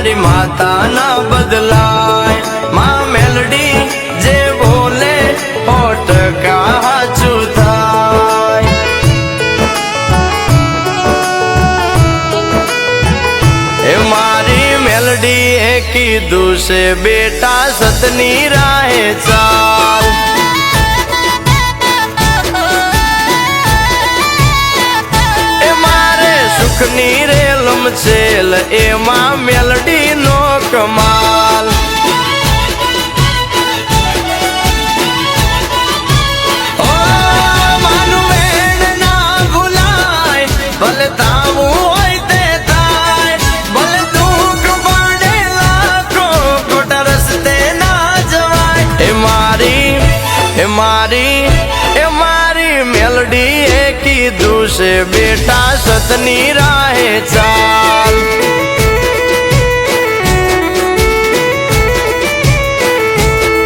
મારી માતા ના બદલાય માં મેલડી જે બોલે 100% હાચું થાય એ મારી મેલડી એ કીધું છે બેટા સતની રાહે ચાલ સુખની રેલમ છેલ એમાં મેલડી નો કમાલ ઓ માનું વેણ ના ભૂલાય ભલે તાવું હોય તે થાય ભલે દુઃખ પડે લાખો ખોટા રસ્તે ના જવાય એ મારી મેલડી એ કીધું છે બેટા સતની રાહે ચાલ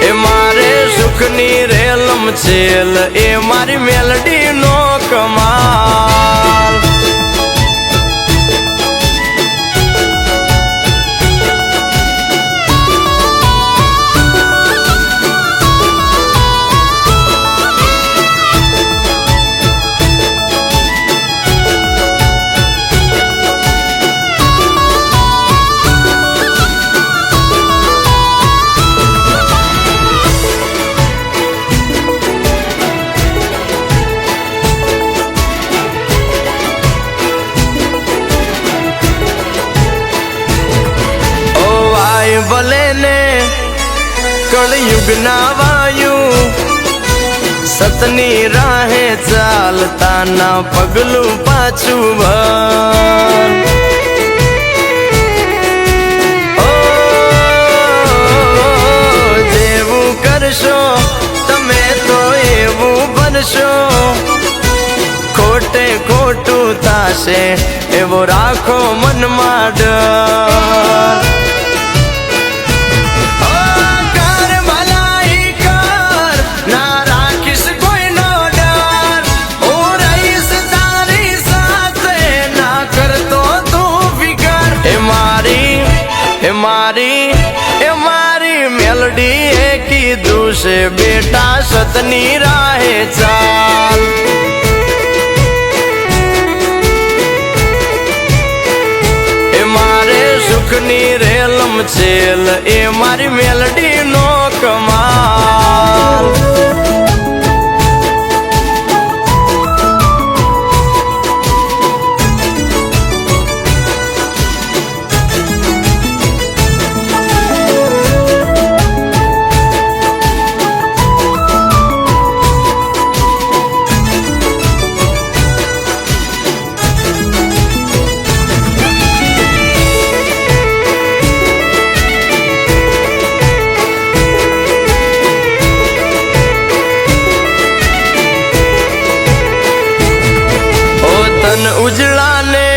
એ મારે સુખની રેલમ છેલ એ મારી મેલડી નો કમાલ ભલે ને કળયુગ ના વાયુ સતની રાહે ચાલતા ના પગલું પાછું ભર જેવું કરશો તમે તો એવું બનશો ખોટે ખોટું થાશે એવો રાખો મનમાં ડર મારી મેલડી એ કીધું છે બેટા સતની રાહે ચાલ એ મારે સુખની રેલમ છેલ એ મારી મેલડી નો કમાલ ઉજળા ને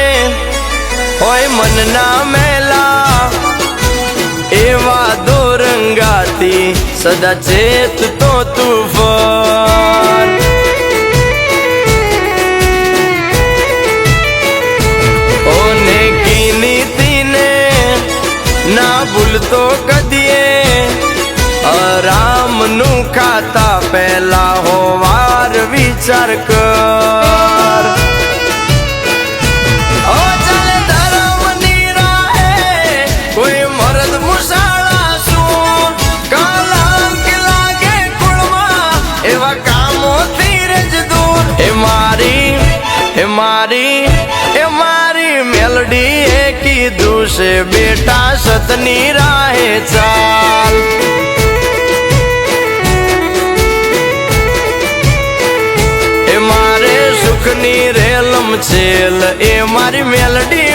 હોય મન ના મેલા એવા દોરંગાતી સદા ચેત તો તુફાન ઓને કી નીતિને ના ભૂલતો કદીએ આરામ નું ખાતા પહેલા હોવાર વિચાર કર મારી મેલડી એ કીધું છે બેટા સતની રાહે ચાલ એ મારે સુખની રેલમ છેલ એ મારી મેલડી